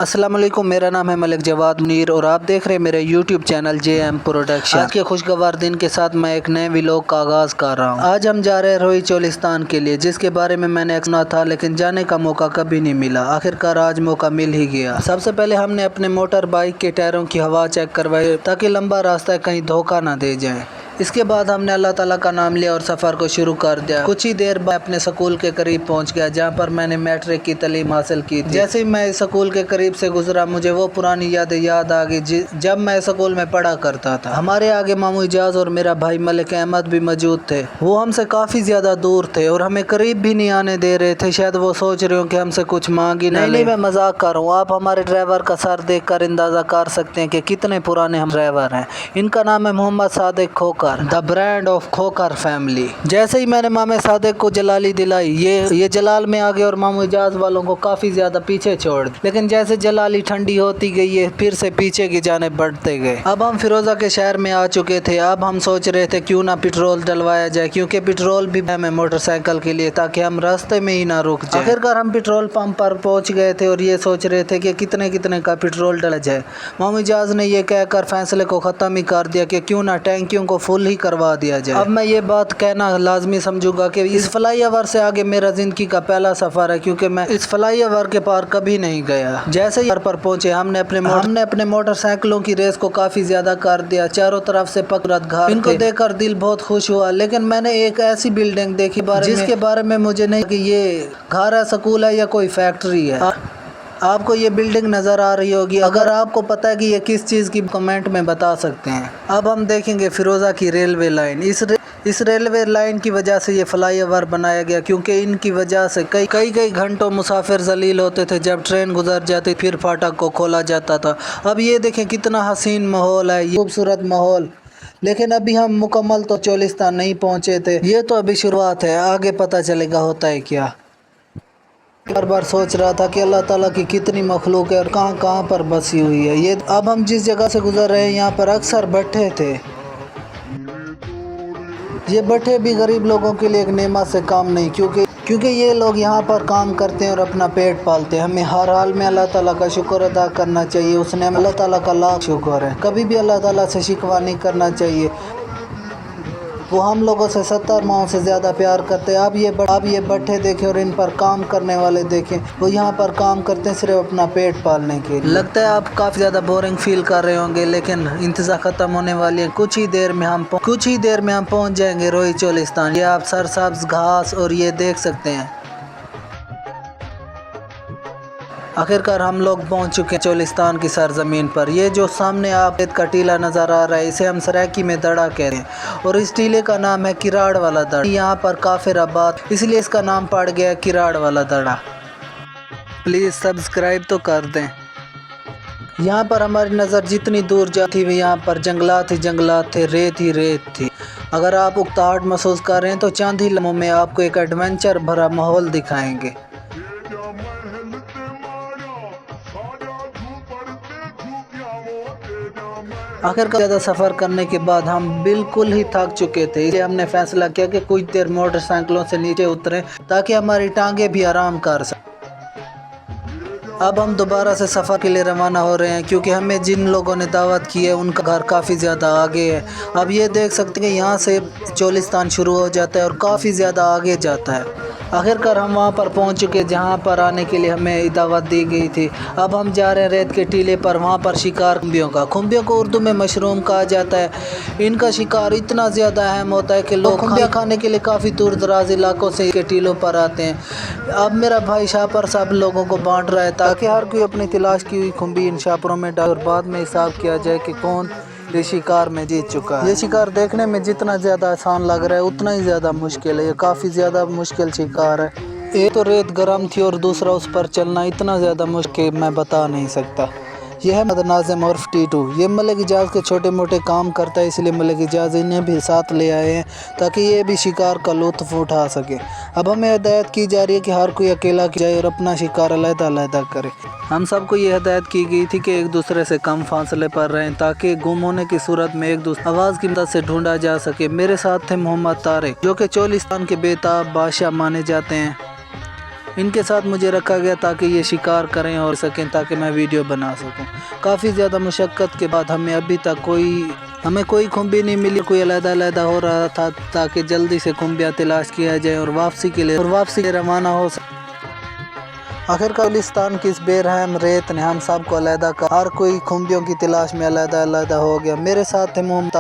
अस्सलाम वालेकुम, मेरा नाम है मलिक जवाद मुनीर और आप देख रहे हैं मेरे YouTube चैनल JM प्रोडक्शन। आज के खुशगवार दिन के साथ मैं एक नए व्लॉग का आगाज़ कर रहा हूँ। आज हम जा रहे हैं रोई चोलिस्तान के लिए, जिसके बारे में मैंने सुना था लेकिन जाने का मौका कभी नहीं मिला। आखिरकार आज मौका मिल ही गया। सबसे पहले हमने अपने मोटर बाइक के टायरों की हवा चेक करवाई ताकि लंबा रास्ता कहीं धोखा ना दे जाए। इसके बाद हमने अल्लाह ताला का नाम लिया और सफ़र को शुरू कर दिया। कुछ ही देर बाद अपने स्कूल के करीब पहुंच गया, जहां पर मैंने मैट्रिक की तालीम हासिल की थी। जैसे ही मैं स्कूल के करीब से गुजरा, मुझे वो पुरानी यादें याद आ गई जब मैं स्कूल में पढ़ा करता था। हमारे आगे मामू इजाज़ और मेरा भाई मलिक अहमद भी मौजूद थे। वो हमसे काफ़ी ज़्यादा दूर थे और हमें करीब भी नहीं आने दे रहे थे। शायद वो सोच रहे हो कि हमसे कुछ मांग ही नहीं। मैं मजाक कर रहा हूँ। आप हमारे ड्राइवर का सर देख कर अंदाज़ा कर सकते हैं कि कितने पुराने हम ड्राइवर हैं। इनका नाम है Mohammad Sadiq Khokhar, the brand of Khokhar family. जैसे ही मैंने मामे सादिक को जलाली दिलाई, ये जलाल में आ गए और मामू इजाज वालों को काफ़ी ज़्यादा पीछे छोड़ दिया। लेकिन जैसे जलाली ठंडी होती गई, ये फिर से पीछे की जाने बढ़ते गए। अब हम फिरोज़ा के शहर में आ चुके थे। अब हम सोच रहे थे क्यों ना पेट्रोल डलवाया जाए, क्योंकि पेट्रोल भी हमें मोटरसाइकिल के लिए, ताकि हम रास्ते में ही ना रुक जाए। आखिरकार हम पेट्रोल पंप पर पहुंच गए थे और ये सोच रहे थे कि कितने कितने का पेट्रोल डला जाए। मामू इजाज ने ये कहकर फैसले को ख़त्म ही कर दिया कि क्यों ना टैंकियों को फुल ही करवा दिया जाए। अब मैं ये बात कहना लाजमी समझूंगा कि इस फ्लाई ओवर से आगे मेरा ज़िंदगी का पहला सफ़र है, क्योंकि मैं इस फ्लाई ओवर के पार कभी नहीं गया। जैसे ही घर पर पहुंचे, हमने अपने मोटरसाइकिलों की रेस को काफ़ी ज़्यादा कर दिया। चारों तरफ से पकड़त घर, इनको देखकर दिल बहुत खुश हुआ। लेकिन मैंने एक ऐसी बिल्डिंग देखी जिसके बारे में मुझे नहीं कि ये घर है, स्कूल है या कोई फैक्ट्री है। आपको ये बिल्डिंग नज़र आ रही होगी। अगर आपको पता है कि ये किस चीज़ की, कमेंट में बता सकते हैं। अब हम देखेंगे फिरोज़ा की रेलवे लाइन। इस रेलवे लाइन की वजह से ये फ्लाई ओवर बनाया गया, क्योंकि इनकी वजह से कई घंटों मुसाफिर जलील होते थे। जब ट्रेन गुजर जाती फिर फाटक को खोला जाता था। अब ये देखें कितना हसीन माहौल है, खूबसूरत माहौल। लेकिन अभी हम मुकम्मल तो चोलिस्तान नहीं पहुँचे थे। ये तो अभी शुरुआत है, आगे पता चलेगा होता है क्या। बार बार सोच रहा था कि अल्लाह ताला की कितनी मखलूक है और कहाँ कहाँ पर बसी हुई है। ये अब हम जिस जगह से गुजर रहे हैं, यहाँ पर अक्सर भट्ठे थे। ये भट्ठे भी गरीब लोगों के लिए एक नेमत से काम नहीं, क्योंकि ये लोग यहाँ पर काम करते हैं और अपना पेट पालते हैं। हमें हर हाल में अल्लाह ताला का शुक्र अदा करना चाहिए। उसने अल्लाह ताला का लाख शुक्र है। कभी भी अल्लाह ताला से शिकवा नहीं करना चाहिए। वो हम लोगों से 70 माओं से ज़्यादा प्यार करते हैं। अब ये भट्ठे देखें और इन पर काम करने वाले देखें। वो यहाँ पर काम करते हैं सिर्फ अपना पेट पालने के लिए। लगता है आप काफ़ी ज़्यादा बोरिंग फील कर रहे होंगे, लेकिन इंतज़ार ख़त्म होने वाली है। कुछ ही देर में हम पहुँच जाएंगे रोई चोलिस्तान। ये आप सरसब्ज़ घास और ये देख सकते हैं। आखिरकार हम लोग पहुंच चुके हैं चोलिस्तान की सरजमीन पर। ये जो सामने आप का टीला नज़र आ रहा है, इसे हम सराकी में दड़ा कहते हैं और इस टीले का नाम है किराड़ वाला दड़ा। यहाँ पर काफिर आबाद, इसलिए इसका नाम पड़ गया किराड़ वाला दड़ा। प्लीज़ सब्सक्राइब तो कर दें। यहाँ पर हमारी नज़र जितनी दूर जाती हुई, यहाँ पर जंगलात ही जंगलात थे, रेत ही रेत थी। अगर आप उकताहट महसूस कर रहे हैं तो चंद ही लम्हों में आपको एक एडवेंचर भरा माहौल दिखाएंगे। आखिरकार ज़्यादा सफ़र करने के बाद हम बिल्कुल ही थक चुके थे, इसलिए हमने फैसला किया कि कुछ देर मोटरसाइकिलों से नीचे उतरें ताकि हमारी टांगें भी आराम कर सकें। अब हम दोबारा से सफ़र के लिए रवाना हो रहे हैं, क्योंकि हमें जिन लोगों ने दावत की है उनका घर काफ़ी ज़्यादा आगे है। अब ये देख सकते हैं कि यहाँ से चोलिस्तान शुरू हो जाता है और काफ़ी ज़्यादा आगे जाता है। आखिरकार हम वहाँ पर पहुँच चुके, जहाँ पर आने के लिए हमें दावत दी गई थी। अब हम जा रहे हैं रेत के टीले पर। वहाँ पर शिकार खुम्बियों को उर्दू में मशरूम कहा जाता है। इनका शिकार इतना ज़्यादा अहम होता है कि लोग खुम्बिया खाने के लिए काफ़ी दूर दराज इलाकों से के टीलों पर आते हैं। अब मेरा भाई शापर सब लोगों को बांट रहा है ताकि हर कोई अपनी तलाश की हुई खुम्बी इन शापरों में डाल और बाद में हिसाब किया जाए कि कौन ये शिकार में जीत चुका है। ये शिकार देखने में जितना ज़्यादा आसान लग रहा है उतना ही ज़्यादा मुश्किल है। ये काफ़ी ज़्यादा मुश्किल शिकार है। एक तो रेत गर्म थी और दूसरा उस पर चलना इतना ज़्यादा मुश्किल मैं बता नहीं सकता। यह है नाज़िम उर्फ टीटू। ये मलिक इजाज़ के छोटे मोटे काम करता है, इसलिए मलिक इजाज़ इन्हें भी साथ ले आए हैं ताकि ये भी शिकार का लुत्फ़ उठा सके। अब हमें हिदायत की जा रही है कि हर कोई अकेला जाए और अपना शिकार अलग-अलग करे। हम सबको ये हिदायत की गई थी कि एक दूसरे से कम फासले पर रहें ताकि गुम होने की सूरत में एक दूसरे आवाज़ की मदद से ढूंढा जा सके। मेरे साथ थे मोहम्मद तारिक, जो कि चोलिस्तान के बेताब बादशाह माने जाते हैं। ان کے ساتھ مجھے رکھا گیا تاکہ یہ شکار کریں اور سکیں تاکہ میں ویڈیو بنا سکوں۔ کافی زیادہ مشقت کے بعد ہمیں ابھی تک ہمیں کوئی کھمبی نہیں ملی، کوئی علیحدہ ہو رہا تھا تاکہ جلدی سے کھمبیاں تلاش کیا جائے اور واپسی کے لیے روانہ ہو سکے۔ آخر چولستان کی اس بے رحم ریت نے ہم سب کو علیحدہ کر ہر کوئی کھمبیوں کی تلاش میں علیحدہ ہو گیا۔ میرے ساتھ تھے محمد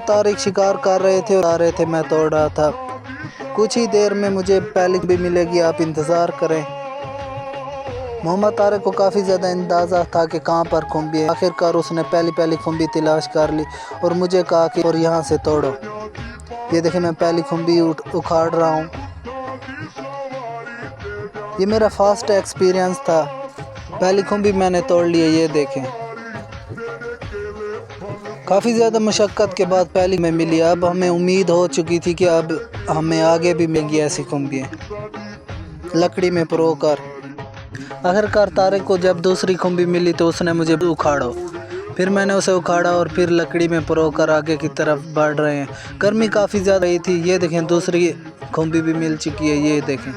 طارق شکار کر رہے تھے اور آ رہے تھے، میں توڑ رہا تھا۔ کچھ ہی دیر میں مجھے پہلی بھی ملے گی، آپ انتظار کریں۔ محمد طارق کو کافی زیادہ اندازہ تھا کہ کہاں پر کھمبی ہے۔ آخر کار اس نے پہلی کھمبی تلاش کر لی اور مجھے کہا کہ اور یہاں سے توڑو۔ یہ دیکھیں میں پہلی کھمبی اکھاڑ رہا ہوں۔ یہ میرا فرسٹ ایکسپیرینس تھا، پہلی کھمبی میں نے توڑ لی ہے، یہ دیکھیں۔ کافی زیادہ مشقت کے بعد پہلی میں ملی۔ اب ہمیں امید ہو چکی تھی کہ اب ہمیں آگے بھی مل گی ایسی کھمبیاں لکڑی میں پرو کر۔ آخر کار طارق کو جب دوسری کھمبی ملی تو اس نے مجھے اکھاڑو، پھر میں نے اسے اکھاڑا اور پھر لکڑی میں پرو کر آگے کی طرف بڑھ رہے ہیں۔ گرمی کافی زیادہ رہی تھی، یہ دیکھیں دوسری کھمبی بھی مل چکی ہے، یہ دیکھیں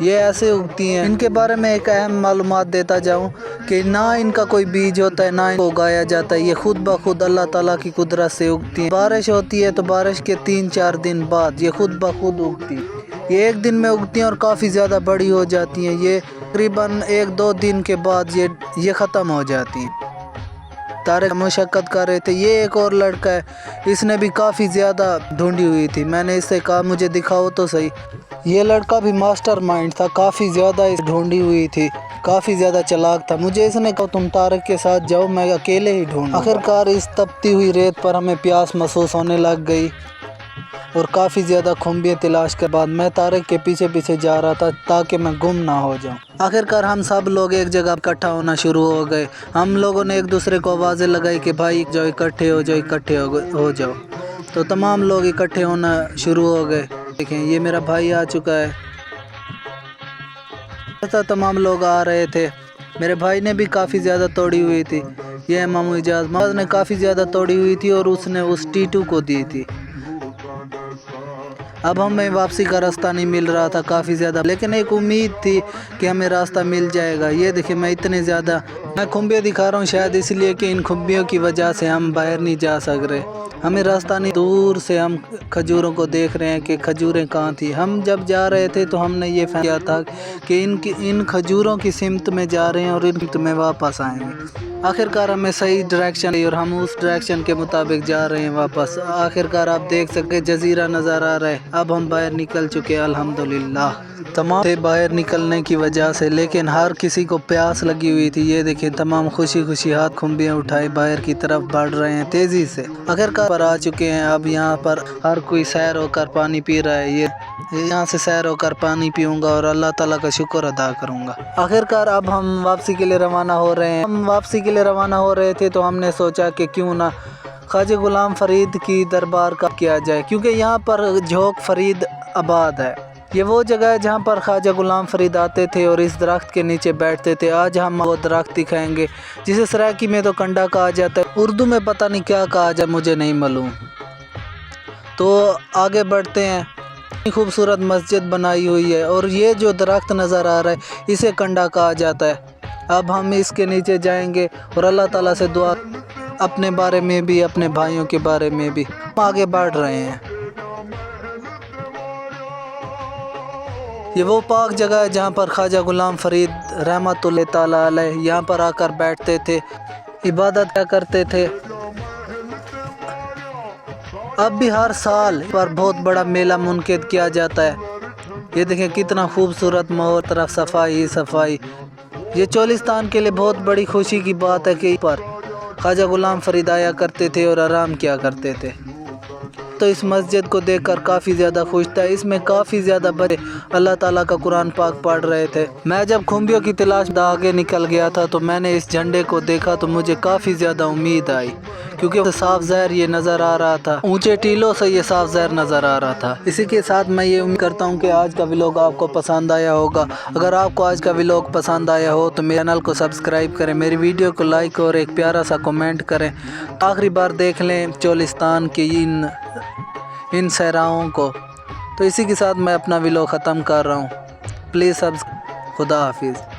یہ ایسے اگتی ہیں۔ ان کے بارے میں ایک اہم معلومات دیتا جاؤں کہ نہ ان کا کوئی بیج ہوتا ہے، نہ ان کو اگایا جاتا ہے، یہ خود بخود اللہ تعالیٰ کی قدرت سے اگتی ہیں۔ بارش ہوتی ہے تو بارش کے 3-4 دن بعد یہ خود بخود اگتی ہیں۔ یہ ایک دن میں اگتی ہیں اور کافی زیادہ بڑی ہو جاتی ہیں۔ یہ تقریباً 1-2 دن کے بعد یہ ختم ہو جاتی ہیں۔ طارق مشقت کر رہے تھے، یہ ایک اور لڑکا ہے، اس نے بھی کافی زیادہ ڈھونڈی ہوئی تھی۔ میں نے اس سے کہا مجھے دکھاؤ تو صحیح۔ یہ لڑکا بھی ماسٹر مائنڈ تھا، کافی زیادہ اس ڈھونڈی ہوئی تھی، کافی زیادہ چلاک تھا۔ مجھے اس نے کہا تم طارق کے ساتھ جاؤ، میں اکیلے ہی ڈھونڈوں۔ آخر کار اس تپتی ہوئی ریت پر ہمیں پیاس محسوس ہونے لگ گئی اور کافی زیادہ کھمبیاں تلاش کے بعد میں طارق کے پیچھے جا رہا تھا تاکہ میں گم نہ ہو جاؤں۔ آخر کار ہم سب لوگ ایک جگہ اکٹھا ہونا شروع ہو گئے۔ ہم لوگوں نے ایک دوسرے کو آوازیں لگائی کہ بھائی جو اکٹھے ہو جاؤ، تو تمام لوگ اکٹھے ہونا شروع ہو گئے۔ دیکھیں یہ میرا بھائی آ چکا ہے، تمام لوگ آ رہے تھے۔ میرے بھائی نے بھی کافی زیادہ توڑی ہوئی تھی۔ یہ مامو اجاز نے کافی زیادہ توڑی ہوئی تھی اور اس نے اس ٹیٹو کو دی تھی۔ اب ہمیں واپسی کا راستہ نہیں مل رہا تھا کافی زیادہ، لیکن ایک امید تھی کہ ہمیں راستہ مل جائے گا۔ یہ دیکھیں میں کھمبیاں دکھا رہا ہوں شاید اس لیے کہ ان کھمبیوں کی وجہ سے ہم باہر نہیں جا سک رہے، ہمیں راستہ نہیں، دور سے ہم کھجوروں کو دیکھ رہے ہیں کہ کھجوریں کہاں تھی۔ ہم جب جا رہے تھے تو ہم نے یہ فیصلہ کیا تھا کہ ان کھجوروں کی سمت میں جا رہے ہیں اور ان سمت میں واپس آئیں گے۔ آخر کار ہمیں صحیح ڈائریکشن دی اور ہم اس ڈائریکشن کے مطابق جا رہے ہیں واپس۔ آخر کار آپ دیکھ سکتے جزیرہ نظر آ رہا ہے۔ اب ہم باہر نکل چکے الحمدللہ، تمام تھے باہر نکلنے کی وجہ سے، لیکن ہر کسی کو پیاس لگی ہوئی تھی۔ یہ دیکھیں تمام خوشی ہاتھ کھمبیاں اٹھائے باہر کی طرف بڑھ رہے ہیں تیزی سے۔ آخر کار پر آ چکے ہیں۔ اب یہاں پر ہر کوئی سیر ہو کر پانی پی رہا ہے۔ یہاں سے سیر ہو کر پانی پیوں گا اور اللہ تعالیٰ کا شکر ادا کروں گا۔ آخر کار اب ہم واپسی کے لیے روانہ ہو رہے ہیں۔ ہم واپسی کے لیے روانہ ہو رہے تھے تو ہم نے سوچا کہ کیوں نہ خواجہ غلام فرید کی دربار کا کیا جائے، کیونکہ یہاں پر جھوک فرید آباد ہے۔ یہ وہ جگہ ہے جہاں پر خواجہ غلام فرید آتے تھے اور اس درخت کے نیچے بیٹھتے تھے۔ آج ہم وہ درخت دکھائیں گے جسے سرائکی میں تو کنڈا کہا جاتا ہے، اردو میں پتہ نہیں کیا کہا جائے، مجھے نہیں معلوم۔ تو آگے بڑھتے ہیں۔ خوبصورت مسجد بنائی ہوئی ہے اور یہ جو درخت نظر آ رہا ہے اسے کنڈا کہا جاتا ہے۔ اب ہم اس کے نیچے جائیں گے اور اللہ تعالیٰ سے دعا اپنے بارے میں بھی، اپنے بھائیوں کے بارے میں بھی۔ ہم آگے بڑھ رہے ہیں۔ یہ وہ پاک جگہ ہے جہاں پر خواجہ غلام فرید رحمۃ اللہ تعالیٰ علیہ یہاں پر آ کر بیٹھتے تھے، عبادت کیا کرتے تھے۔ اب بھی ہر سال پر بہت بڑا میلہ منعقد کیا جاتا ہے۔ یہ دیکھیں کتنا خوبصورت ماحول، طرف صفائی۔ یہ چولستان کے لیے بہت بڑی خوشی کی بات ہے کہ پر خواجہ غلام فرید آیا کرتے تھے اور آرام کیا کرتے تھے۔ تو اس مسجد کو دیکھ کر کافی زیادہ خوش تھا۔ اس میں کافی زیادہ بچے اللہ تعالیٰ کا قرآن پاک پڑھ رہے تھے۔ میں جب کھمبیوں کی تلاش میں آگے نکل گیا تھا تو میں نے اس جھنڈے کو دیکھا تو مجھے کافی زیادہ امید آئی، کیونکہ صاف ظاہر یہ نظر آ رہا تھا، اونچے ٹیلوں سے یہ صاف ظاہر نظر آ رہا تھا۔ اسی کے ساتھ میں یہ امید کرتا ہوں کہ آج کا ولاگ آپ کو پسند آیا ہوگا۔ اگر آپ کو آج کا ولاگ پسند آیا ہو تو میرے چینل کو سبسکرائب کریں، میری ویڈیو کو لائک اور ایک پیارا سا کمنٹ کریں۔ آخری بار دیکھ لیں چولستان کی ان صحراؤں کو۔ تو اسی کے ساتھ میں اپنا ولاگ ختم کر رہا ہوں۔ پلیز خدا حافظ.